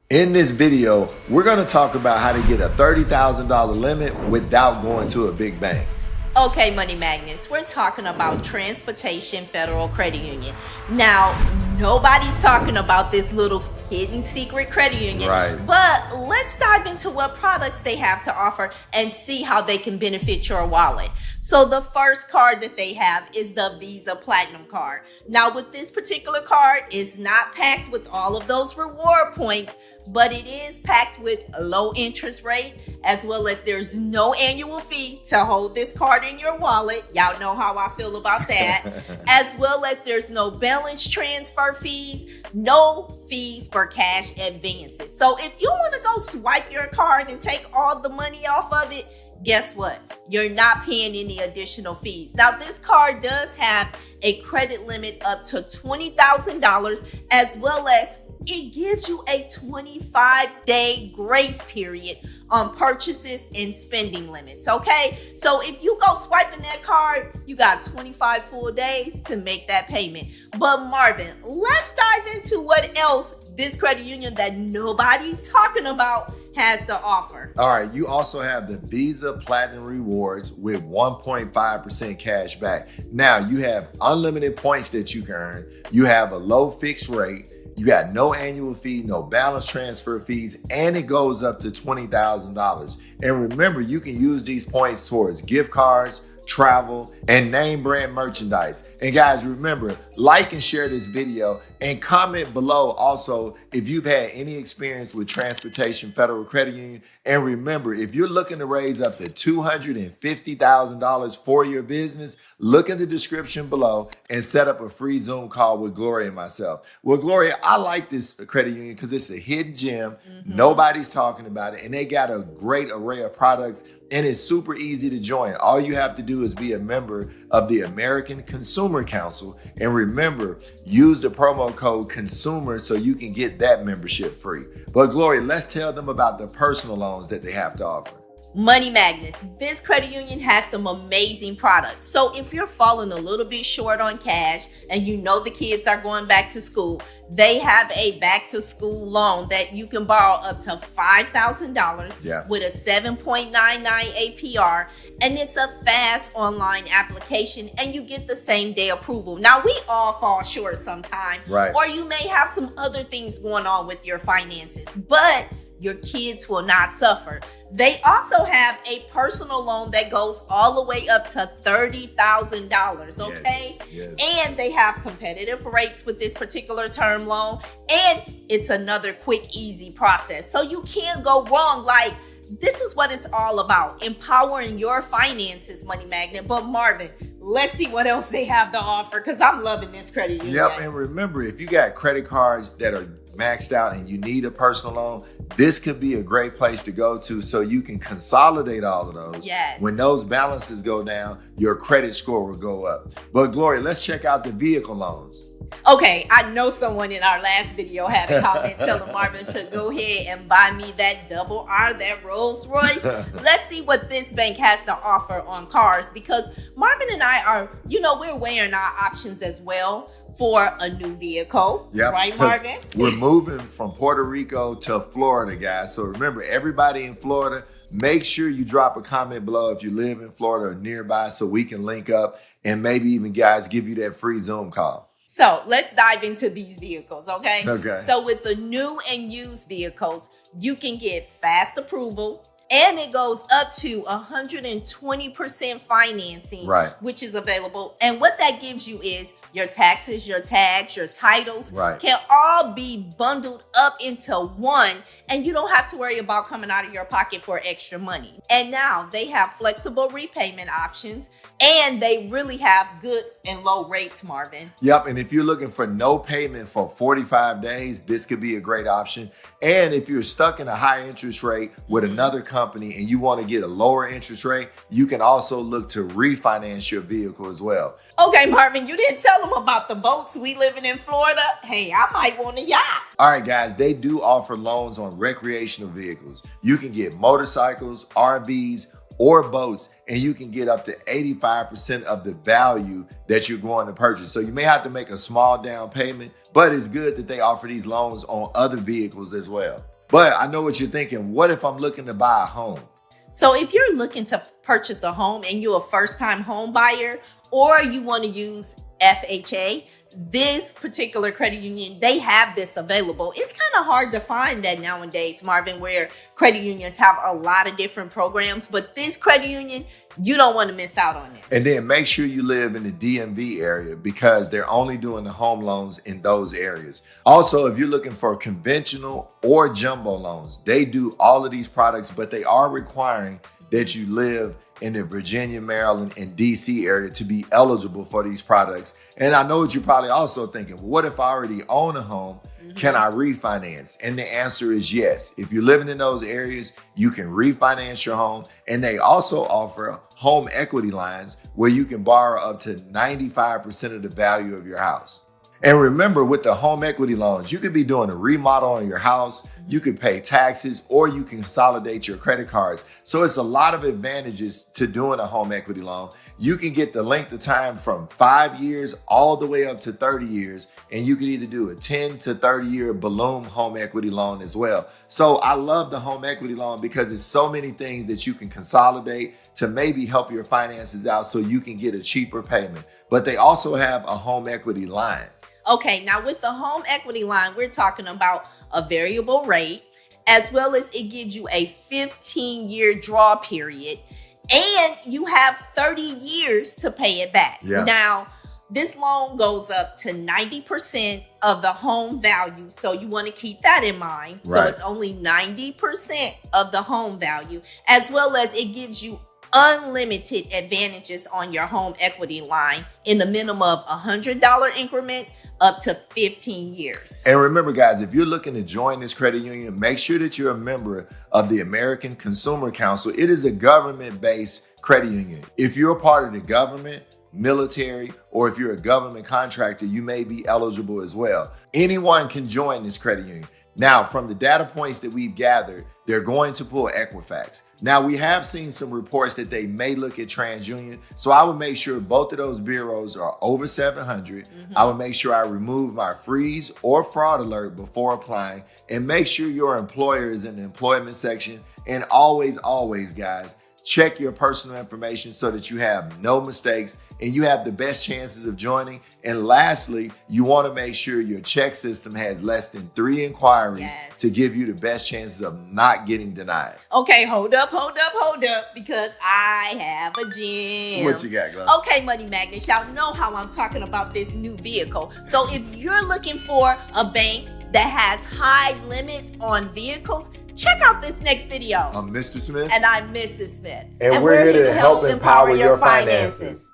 In this video, we're going to talk about how to get a $30,000 limit without going to a big bank. Okay, money magnets, we're talking about Transportation Federal Credit Union. Now, nobody's talking about this little hidden secret credit union, Right. But let's dive into what products they have to offer and see how they can benefit your wallet. So the first card that they have is the Visa Platinum card. Now, with this particular card, it's not packed with all of those reward points, but it is packed with a low interest rate, as well as there's no annual fee to hold this card in your wallet. Y'all know how I feel about that. As well as there's no balance transfer fees, no fees for cash advances. So if you want to go swipe your card and take all the money off of it, guess what? You're not paying any additional fees. Now, this card does have a credit limit up to $20,000, as well as it gives you a 25-day grace period on purchases and spending limits, okay? So if you go swiping that card, you got 25 full days to make that payment. But Marvin, let's dive into what else this credit union that nobody's talking about has to offer. All right, you also have the Visa Platinum Rewards with 1.5% cash back. Now, you have unlimited points that you can earn. You have a low fixed rate. You got no annual fee, no balance transfer fees, and it goes up to $20,000. And remember, you can use these points towards gift cards, travel, and name brand merchandise. And guys, remember, like and share this video and comment below also if you've had any experience with Transportation Federal Credit Union. And remember, if you're looking to raise up to $250,000 for your business, look in the description below and set up a free Zoom call with Gloria and myself. Well, Gloria, I like this credit union because it's a hidden gem. Nobody's talking about it, and they got a great array of products. And it's super easy to join. All you have to do is be a member of the American Consumer Council. And remember, use the promo code CONSUMER so you can get that membership free. But Gloria, let's tell them about the personal loans that they have to offer. Money magnets, this credit union has some amazing products. So if you're falling a little bit short on cash and you know the kids are going back to school, they have a back to school loan that you can borrow up to $5,000 with a 7.99 APR. And it's a fast online application and you get the same day approval. Now, we all fall short sometime, right? Or you may have some other things going on with your finances, but your kids will not suffer. They also have a personal loan that goes all the way up to $30,000, okay? Yes. And they have competitive rates with this particular term loan, and it's another quick, easy process. So you can't go wrong. Like, this is what it's all about, empowering your finances, Money Magnet. But Marvin, let's see what else they have to offer, because I'm loving this credit union. Yep, and remember, if you got credit cards that are maxed out and you need a personal loan, this could be a great place to go to so you can consolidate all of those. Yes. When those balances go down, your credit score will go up. But Gloria, let's check out the vehicle loans. Okay, I know someone in our last video had a comment telling Marvin to go ahead and buy me that double R, that Rolls Royce. Let's see what this bank has to offer on cars, because Marvin and I are, we're weighing our options as well for a new vehicle. Yep. Right, Marvin? We're moving from Puerto Rico to Florida, guys. So remember, everybody in Florida, make sure you drop a comment below if you live in Florida or nearby so we can link up and maybe even, guys, give you that free Zoom call. So let's dive into these vehicles, okay? Okay. So with the new and used vehicles, you can get fast approval, and it goes up to 120% financing, right, which is available. And what that gives you is your taxes, your tags, your titles, right, can all be bundled up into one, and you don't have to worry about coming out of your pocket for extra money. And now they have flexible repayment options, and they really have good and low rates, Marvin. Yep, and if you're looking for no payment for 45 days, this could be a great option. And if you're stuck in a high interest rate with another company and you want to get a lower interest rate, you can also look to refinance your vehicle as well. Okay, Marvin, you didn't tell them about the boats. We living in Florida. Hey, I might want a yacht. All right, guys, they do offer loans on recreational vehicles. You can get motorcycles, RVs, or boats, and you can get up to 85% of the value that you're going to purchase. So you may have to make a small down payment, but it's good that they offer these loans on other vehicles as well. But I know what you're thinking. What if I'm looking to buy a home? So if you're looking to purchase a home and you're a first-time home buyer, or you want to use FHA, this particular credit union, they have this available. It's kind of hard to find that nowadays, Marvin, where credit unions have a lot of different programs, but this credit union, you don't want to miss out on this. And then make sure you live in the DMV area because they're only doing the home loans in those areas. Also, if you're looking for conventional or jumbo loans, they do all of these products, but they are requiring that you live in the Virginia, Maryland, and DC area to be eligible for these products. And I know what you're probably also thinking, well, what if I already own a home? Can I refinance? And the answer is yes. If you're living in those areas, you can refinance your home. And they also offer home equity lines where you can borrow up to 95% of the value of your house. And remember, with the home equity loans, you could be doing a remodel on your house, you could pay taxes, or you can consolidate your credit cards. So it's a lot of advantages to doing a home equity loan. You can get the length of time from 5 years all the way up to 30 years. And you can either do a 10 to 30 year balloon home equity loan as well. So I love the home equity loan because it's so many things that you can consolidate to maybe help your finances out so you can get a cheaper payment. But they also have a home equity line. Okay, now with the home equity line, we're talking about a variable rate, as well as it gives you a 15-year draw period, and you have 30 years to pay it back. Yeah. Now, this loan goes up to 90% of the home value, so you want to keep that in mind. Right. So it's only 90% of the home value, as well as it gives you unlimited advantages on your home equity line in the minimum of $100 increment up to 15 years. And remember, guys, if you're looking to join this credit union, make sure that you're a member of the American Consumer Council. It is a government-based credit union. If you're a part of the government, military, or if you're a government contractor, you may be eligible as well. Anyone can join this credit union. Now, from the data points that we've gathered, they're going to pull Equifax. Now, we have seen some reports that they may look at TransUnion. So I would make sure both of those bureaus are over 700. I would make sure I remove my freeze or fraud alert before applying, and make sure your employer is in the employment section. And always, guys, check your personal information so that you have no mistakes and you have the best chances of joining. And lastly, you want to make sure your check system has less than 3 inquiries to give you the best chances of not getting denied. Okay, hold up, because I have a gem. What you got, Glenn? Okay, Money Magnets, y'all know how I'm talking about this new vehicle. So if you're looking for a bank that has high limits on vehicles, check out this next video. I'm Mr. Smith. And I'm Mrs. Smith. And we're here to help empower your finances.